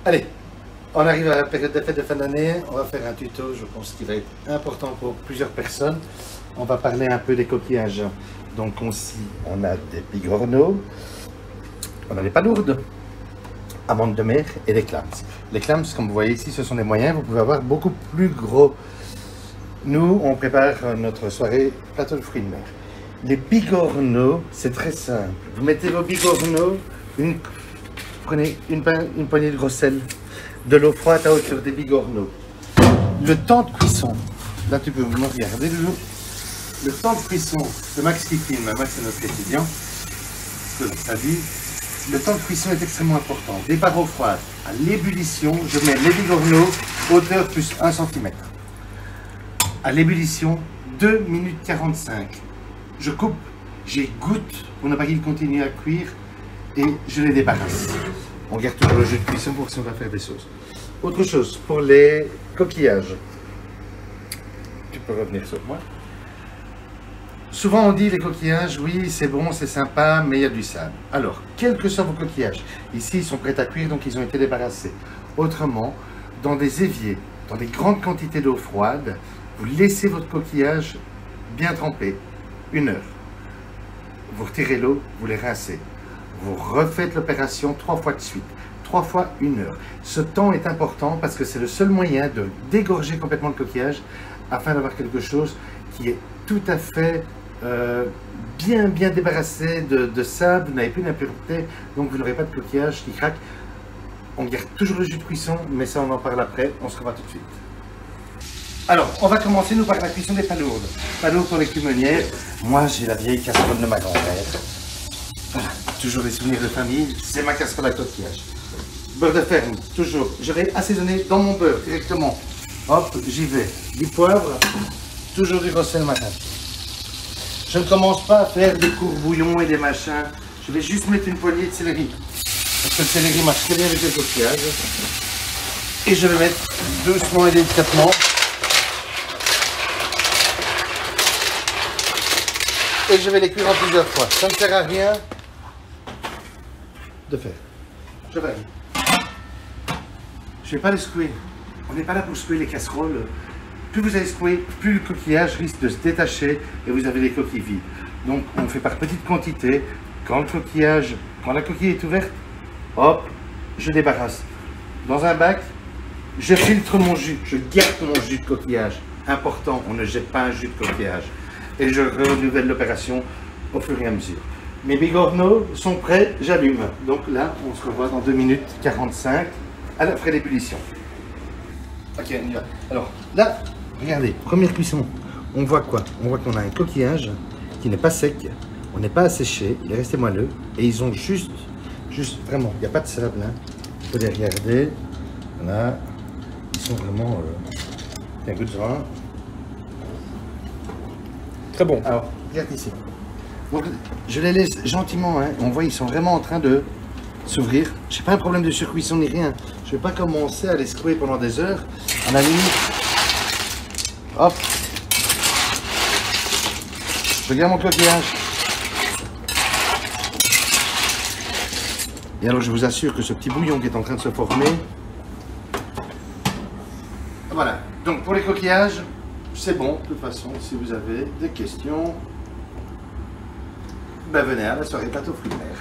Allez, on arrive à la période des fêtes de fin d'année. On va faire un tuto, je pense, qui va être important pour plusieurs personnes. On va parler un peu des coquillages. Donc ici, on a des bigorneaux, on a des palourdes, amandes de mer et des clams. Les clams, comme vous voyez ici, ce sont des moyens. Vous pouvez avoir beaucoup plus gros. Nous, on prépare notre soirée plateau de fruits de mer. Les bigorneaux, c'est très simple. Vous mettez vos bigorneaux, prenez une poignée de gros sel, de l'eau froide à hauteur des bigorneaux. Le temps de cuisson, là tu peux me regarder le temps de cuisson de Max qui filme, Max c'est notre étudiant, ça dit, le temps de cuisson est extrêmement important. Départ eau froide, à l'ébullition, je mets les bigorneaux, hauteur plus 1 cm. À l'ébullition, 2 minutes 45. Je coupe, j'égoutte pour ne pas qu'il continue à cuire et je les débarrasse. On garde toujours le jus de cuisson pour si on va faire des sauces. Autre chose, pour les coquillages, tu peux revenir sur moi. Souvent on dit les coquillages, oui c'est bon, c'est sympa, mais il y a du sable. Alors, quels que soient vos coquillages, ici ils sont prêts à cuire donc ils ont été débarrassés. Autrement, dans des éviers, dans des grandes quantités d'eau froide, vous laissez votre coquillage bien trempé, 1 heure. Vous retirez l'eau, vous les rincez. Vous refaites l'opération 3 fois de suite, 3 fois 1 heure. Ce temps est important parce que c'est le seul moyen de dégorger complètement le coquillage afin d'avoir quelque chose qui est tout à fait bien débarrassé de sable, vous n'avez plus d'impureté, donc vous n'aurez pas de coquillage qui craque. On garde toujours le jus de cuisson, mais ça on en parle après, on se revoit tout de suite. Alors, on va commencer nous par la cuisson des palourdes. Palourdes pour les cumonières. Moi, j'ai la vieille casserole de ma grand-mère. Voilà, toujours des souvenirs de famille, c'est ma casserole à coquillage. Beurre de ferme, toujours. Je vais assaisonner dans mon beurre directement. Hop, j'y vais. Du poivre, toujours du gros sel le matin. Je ne commence pas à faire des courbouillons et des machins. Je vais juste mettre une poignée de céleri. Parce que le céleri marche très bien avec le coquillage. Et je vais mettre doucement et délicatement. Et je vais les cuire en plusieurs fois. Ça ne sert à rien de faire. Je vais. Je ne vais pas les secouer. On n'est pas là pour secouer les casseroles. Plus vous allez secouer, plus le coquillage risque de se détacher et vous avez des coquilles vides. Donc on fait par petites quantités. Quand la coquille est ouverte, hop, je débarrasse. Dans un bac, je filtre mon jus. Je garde mon jus de coquillage. Important, on ne jette pas un jus de coquillage. Et je renouvelle l'opération au fur et à mesure. Mes bigorneaux sont prêts, j'allume. Donc là, on se revoit dans 2 minutes 45 après l'ébullition. Ok, on y va. Alors là, regardez, première cuisson. On voit quoi? On voit qu'on a un coquillage qui n'est pas sec, on n'est pas asséché, il est resté moelleux. Et ils ont juste vraiment, il n'y a pas de sable. Hein. Vous pouvez les regarder. Voilà, ils sont vraiment un goût de vin. Très bon. Alors, regarde ici. Donc, je les laisse gentiment. Hein. On voit, ils sont vraiment en train de s'ouvrir. Je n'ai pas un problème de surcuisson ni rien. Je ne vais pas commencer à les secouer pendant des heures. À la limite, hop. Je garde mon coquillage. Et alors, je vous assure que ce petit bouillon qui est en train de se former. Voilà. Donc, pour les coquillages, c'est bon, de toute façon, si vous avez des questions, ben venez à la soirée plateau fruits de mer.